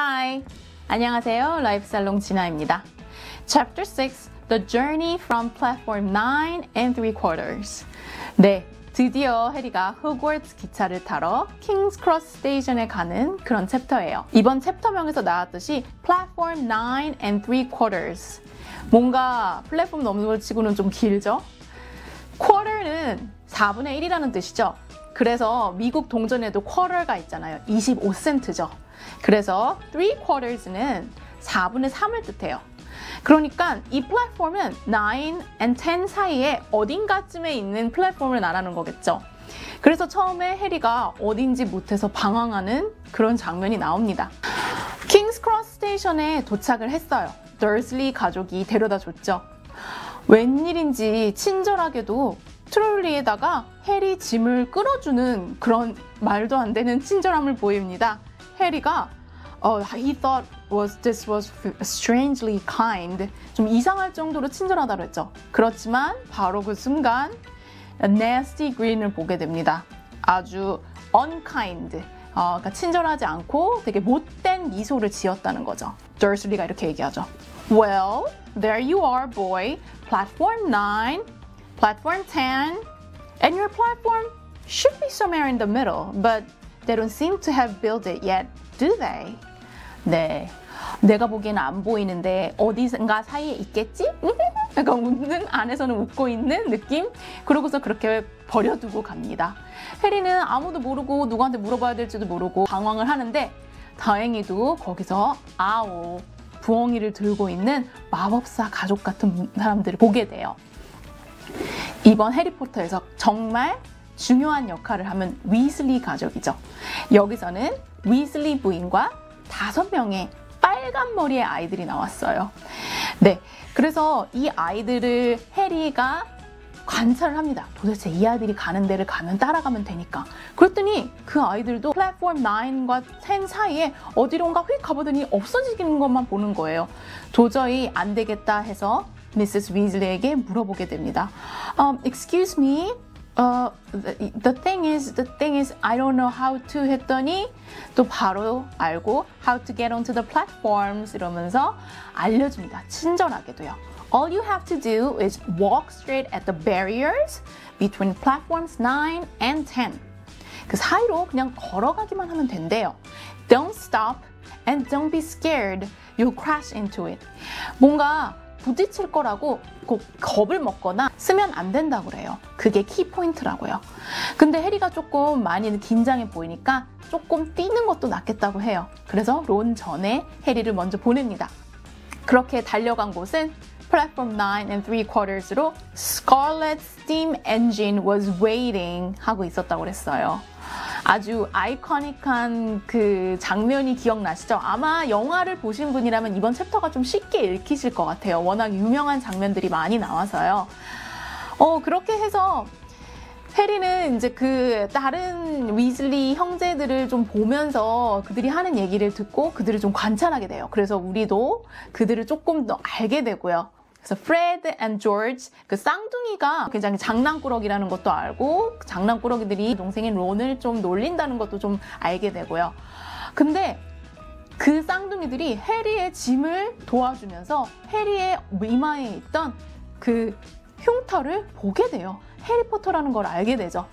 Hi! 안녕하세요. 라이프 살롱 진아입니다. Chapter 6, The Journey from Platform 9 and 3/4. 네, 드디어 해리가 호그와트 기차를 타러 킹스 크로스 스테이션에 가는 그런 챕터예요. 이번 챕터명에서 나왔듯이 Platform 9 and 3/4. 뭔가 플랫폼 넘는 걸 치고는 좀 길죠? quarter는 4분의 1이라는 뜻이죠. 그래서 미국 동전에도 quarter가 있잖아요. 25센트죠. 그래서 3/4는 4분의 3을 뜻해요. 그러니까 이 플랫폼은 9 and 10 사이에 어딘가쯤에 있는 플랫폼을 말하는 거겠죠. 그래서 처음에 해리가 어딘지 못해서 방황하는 그런 장면이 나옵니다. 킹스 크로스 스테이션에 도착을 했어요. 더슬리 가족이 데려다 줬죠. 웬일인지 친절하게도 트롤리에다가 해리 짐을 끌어주는 그런 말도 안 되는 친절함을 보입니다. 해리가 he thought this was strangely kind. 좀 이상할 정도로 친절하다고 했죠. 그렇지만 바로 그 순간 nasty grin을 보게 됩니다. 아주 unkind. 그러니까 친절하지 않고 되게 못된 미소를 지었다는 거죠. 더슬리가 이렇게 얘기하죠. Well, there you are, boy. Platform 9, platform 10, and your platform should be somewhere in the middle, but they don't seem to have built it yet, do they? 네, 내가 보기에는 안 보이는데 어디선가 사이에 있겠지? 약간 웃는 안에서는 웃고 있는 느낌? 그러고서 그렇게 버려두고 갑니다. 해리는 아무도 모르고 누구한테 물어봐야 될지도 모르고 방황을 하는데 다행히도 거기서 아오, 부엉이를 들고 있는 마법사 가족 같은 사람들을 보게 돼요. 이번 해리포터에서 정말 중요한 역할을 하는 위즐리 가족이죠. 여기서는 위즐리 부인과 5명의 빨간 머리의 아이들이 나왔어요. 네, 그래서 이 아이들을 해리가 관찰을 합니다. 도대체 이 아이들이 가는 데를 가면 따라가면 되니까. 그랬더니 그 아이들도 플랫폼 9과 10 사이에 어디론가 휙 가보더니 없어지는 것만 보는 거예요. 도저히 안 되겠다 해서 미세스 위즐리에게 물어보게 됩니다. Excuse me, the thing is, I don't know how to 했더니 또 바로 알고 how to get onto the platforms 이러면서 알려줍니다. 친절하게도요. All you have to do is walk straight at the barriers between platforms 9 and 10. 그 사이로 그냥 걸어가기만 하면 된대요. Don't stop and don't be scared. You'll crash into it. 뭔가 부딪힐 거라고 꼭 겁을 먹거나 쓰면 안 된다고 그래요. 그게 키포인트라고요. 근데 해리가 조금 많이 긴장해 보이니까 조금 뛰는 것도 낫겠다고 해요. 그래서 론 전에 해리를 먼저 보냅니다. 그렇게 달려간 곳은 플랫폼 9 and 3/4로 Scarlet Steam Engine was waiting 하고 있었다고 그랬어요. 아주 아이코닉한 그 장면이 기억나시죠? 아마 영화를 보신 분이라면 이번 챕터가 좀 쉽게 읽히실 것 같아요. 워낙 유명한 장면들이 많이 나와서요. 그렇게 해서 해리는 이제 그 다른 위즐리 형제들을 좀 보면서 그들이 하는 얘기를 듣고 그들을 좀 관찰하게 돼요. 그래서 우리도 그들을 조금 더 알게 되고요. 그래서 프레드 앤 조지, 그 쌍둥이가 굉장히 장난꾸러기라는 것도 알고 장난꾸러기들이 동생인 론을 좀 놀린다는 것도 좀 알게 되고요. 근데 그 쌍둥이들이 해리의 짐을 도와주면서 해리의 이마에 있던 그 흉터를 보게 돼요. 해리포터라는 걸 알게 되죠.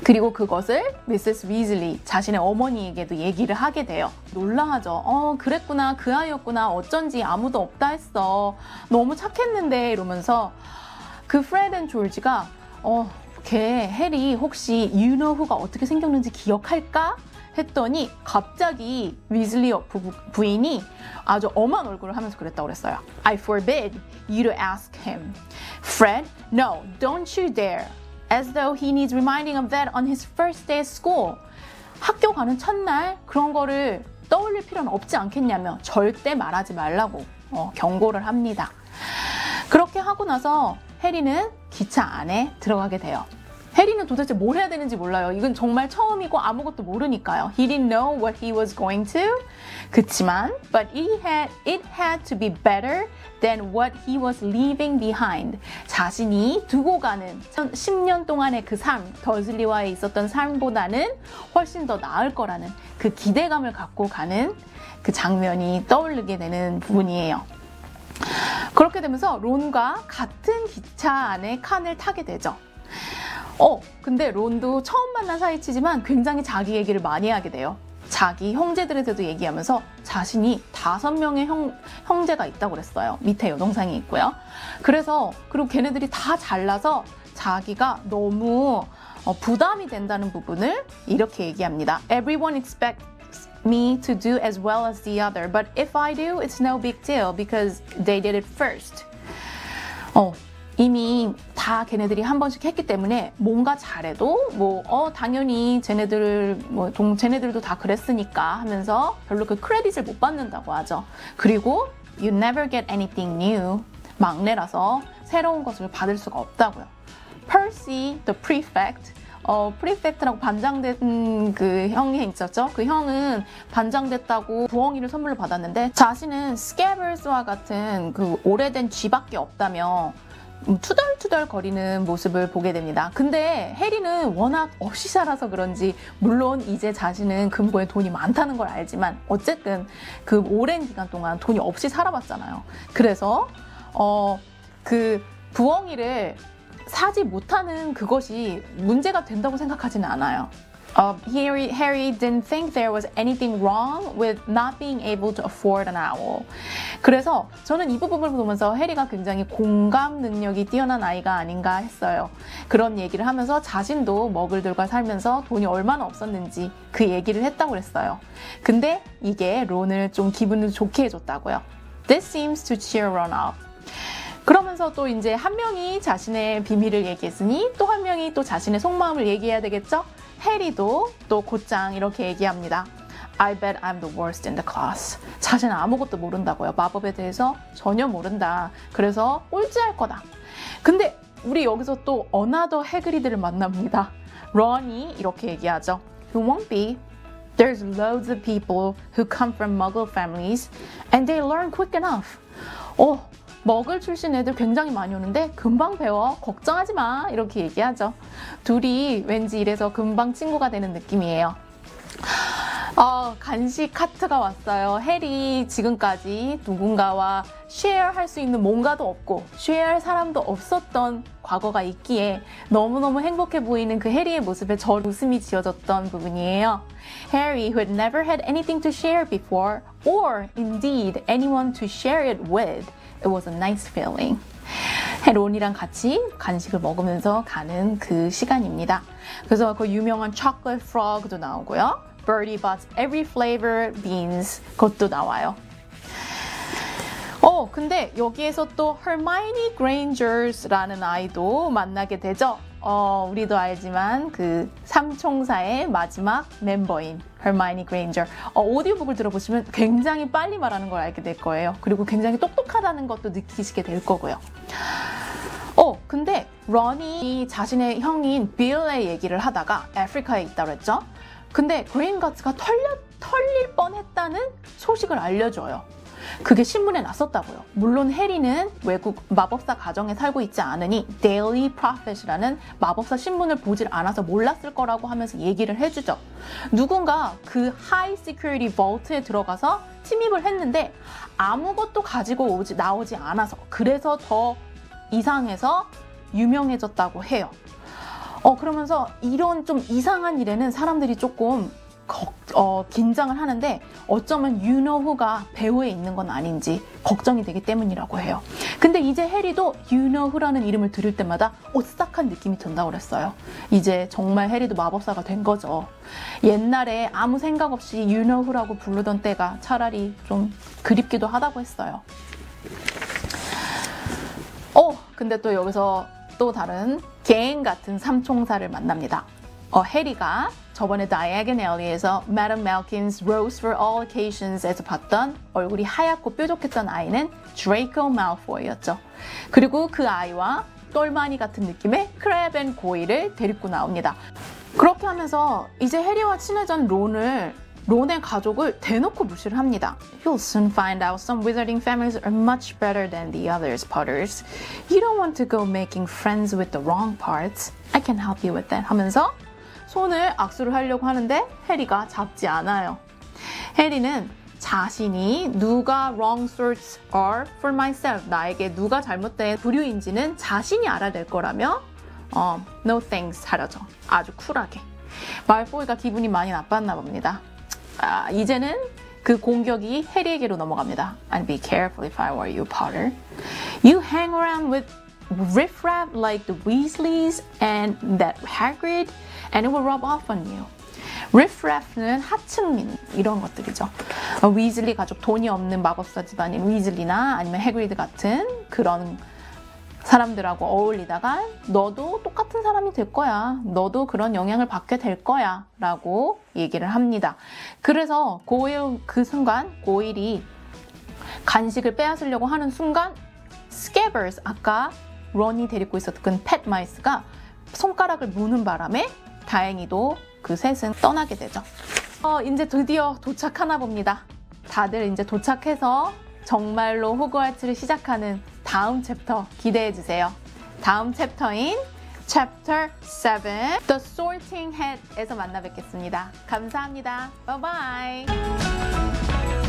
그리고 그것을 미세스 위즐리 자신의 어머니에게도 얘기를 하게 돼요. 놀라하죠. 그랬구나, 그 아이였구나, 어쩐지 아무도 없다 했어. 너무 착했는데 이러면서 그 프레드 앤 조지가 걔 해리 혹시 you know who가 어떻게 생겼는지 기억할까? 했더니 갑자기 위즐리 부인이 아주 엄한 얼굴을 하면서 그랬다고 그랬어요. I forbid you to ask him. Fred, no, don't you dare. As though he needs reminding of that on his first day at school. 학교 가는 첫날 그런 거를 떠올릴 필요는 없지 않겠냐며 절대 말하지 말라고 경고를 합니다. 그렇게 하고 나서 해리는 기차 안에 들어가게 돼요. 해리는 도대체 뭘 해야 되는지 몰라요. 이건 정말 처음이고 아무것도 모르니까요. He didn't know what he was going to. 그치만, but it had to be better than what he was leaving behind. 자신이 두고 가는 10년 동안의 그 삶, 더슬리와에 있었던 삶보다는 훨씬 더 나을 거라는 그 기대감을 갖고 가는 그 장면이 떠오르게 되는 부분이에요. 그렇게 되면서 론과 같은 기차 안에 칸을 타게 되죠. 근데 론도 처음 만난 사이치지만 굉장히 자기 얘기를 많이 하게 돼요. 자기 형제들한테도 얘기하면서 자신이 5명의 형제가 있다고 그랬어요. 밑에 여동생이 있고요. 그리고 걔네들이 다 잘나서 자기가 너무 부담이 된다는 부분을 이렇게 얘기합니다. Everyone expects me to do as well as the other, but if I do, it's no big deal because they did it first. 이미 다 걔네들이 한 번씩 했기 때문에 뭔가 잘해도 당연히 쟤네들도 다 그랬으니까 하면서 별로 그 크레딧을 못 받는다고 하죠. 그리고 you never get anything new. 막내라서 새로운 것을 받을 수가 없다고요. Percy, the prefect, 프리펙트라고 반장된 그 형이 있었죠. 그 형은 반장됐다고 부엉이를 선물로 받았는데 자신은 스캐버스와 같은 그 오래된 쥐밖에 없다며 투덜투덜 거리는 모습을 보게 됩니다. 근데 해리는 워낙 없이 살아서 그런지 물론 이제 자신은 금고에 돈이 많다는 걸 알지만 어쨌든 그 오랜 기간 동안 돈이 없이 살아봤잖아요. 그래서 그 부엉이를 사지 못하는 그것이 문제가 된다고 생각하지는 않아요. Harry didn't think there was anything wrong with not being able to afford an owl. 그래서 저는 이 부분을 보면서 해리가 굉장히 공감 능력이 뛰어난 아이가 아닌가 했어요. 그런 얘기를 하면서 자신도 머글들과 살면서 돈이 얼마나 없었는지 그 얘기를 했다고 그랬어요. 근데 이게 론을 좀 기분을 좋게 해줬다고요. This seems to cheer Ron up. 그러면서 또 이제 한 명이 자신의 비밀을 얘기했으니 또 한 명이 또 자신의 속마음을 얘기해야 되겠죠? 해리도 또 곧장 이렇게 얘기합니다. I bet I'm the worst in the class. 자신은 아무것도 모른다고요. 마법에 대해서 전혀 모른다. 그래서 꼴찌할 거다. 근데 우리 여기서 또 어나더 해그리드를 만납니다. 런이 이렇게 얘기하죠. You won't be. There's loads of people who come from muggle families and they learn quick enough. 머글 출신 애들 굉장히 많이 오는데 금방 배워. 걱정하지 마. 이렇게 얘기하죠. 둘이 왠지 이래서 금방 친구가 되는 느낌이에요. 간식 카트가 왔어요. 해리 지금까지 누군가와 쉐어할 수 있는 뭔가도 없고 쉐어할 사람도 없었던 과거가 있기에 너무너무 행복해 보이는 그 해리의 모습에 저 웃음이 지어졌던 부분이에요. Harry, who had never had anything to share before, or indeed anyone to share it with, it was a nice feeling. 론이랑 같이 간식을 먹으면서 가는 그 시간입니다. 그래서 그 유명한 chocolate frog도 나오고요. Bertie Bott's every flavor beans 그것도 나와요. 근데 여기에서 또 Hermione Grangers라는 아이도 만나게 되죠. 우리도 알지만 그 삼총사의 마지막 멤버인 Hermione Granger. 오디오북을 들어보시면 굉장히 빨리 말하는 걸 알게 될 거예요. 그리고 굉장히 똑똑하다는 것도 느끼시게 될 거고요. 근데 런이 자신의 형인 빌의 얘기를 하다가 아프리카에 있다고 했죠. 근데 그레인가츠가 털릴 뻔했다는 소식을 알려줘요. 그게 신문에 났었다고요. 물론 해리는 외국 마법사 가정에 살고 있지 않으니 Daily Prophet이라는 마법사 신문을 보질 않아서 몰랐을 거라고 하면서 얘기를 해주죠. 누군가 그 High Security Vault에 들어가서 침입을 했는데 아무것도 가지고 나오지 않아서 그래서 더 이상해서 유명해졌다고 해요. 그러면서 이런 좀 이상한 일에는 사람들이 조금 긴장을 하는데 어쩌면 You know who가 배후에 있는 건 아닌지 걱정이 되기 때문이라고 해요. 근데 이제 해리도 You know who라는 이름을 들을 때마다 오싹한 느낌이 든다고 그랬어요. 이제 정말 해리도 마법사가 된 거죠. 옛날에 아무 생각 없이 You know who라고 부르던 때가 차라리 좀 그립기도 하다고 했어요. 근데 또 여기서 또 다른 개인 같은 삼총사를 만납니다. 해리가 저번에 Diagon Alley에서 Madam Malkin's Rose for All Occasions에서 봤던 얼굴이 하얗고 뾰족했던 아이는 Draco Malfoy였죠. 그리고 그 아이와 똘마니 같은 느낌의 크랩 앤 고이를 데리고 나옵니다. 그렇게 하면서 이제 해리와 친해진 론의 가족을 대놓고 무시를 합니다. You'll soon find out some wizarding families are much better than the others, Potters. You don't want to go making friends with the wrong parts. I can help you with that. 하면서 손을 악수를 하려고 하는데 해리가 잡지 않아요. 해리는 자신이 누가 wrong sorts are for myself. 나에게 누가 잘못된 부류인지는 자신이 알아낼 거라며 no thanks 하려죠. 아주 쿨하게. 말포이가 기분이 많이 나빴나 봅니다. 이제는 그 공격이 해리에게로 넘어갑니다. And be careful if I were you, Potter. You hang around with riffraff like the Weasleys and that Hagrid, and it will rub off on you. riffraff는 하층민 이런 것들이죠. 위즐리 가족, 돈이 없는 마법사 집안인 위즐리나 아니면 해그리드 같은 그런 사람들하고 어울리다가 너도 똑같은 사람이 될 거야. 너도 그런 영향을 받게 될 거야. 라고 얘기를 합니다. 그래서 그 순간 고일이 간식을 빼앗으려고 하는 순간 스캐버스, 아까 런이 데리고 있었던 펫 마이스가 손가락을 무는 바람에 다행히도 그 셋은 떠나게 되죠. 이제 드디어 도착하나 봅니다. 다들 이제 도착해서 정말로 호그와트를 시작하는 다음 챕터 기대해주세요. 다음 챕터인 Chapter 7 The Sorting Hat에서 만나 뵙겠습니다. 감사합니다. Bye bye.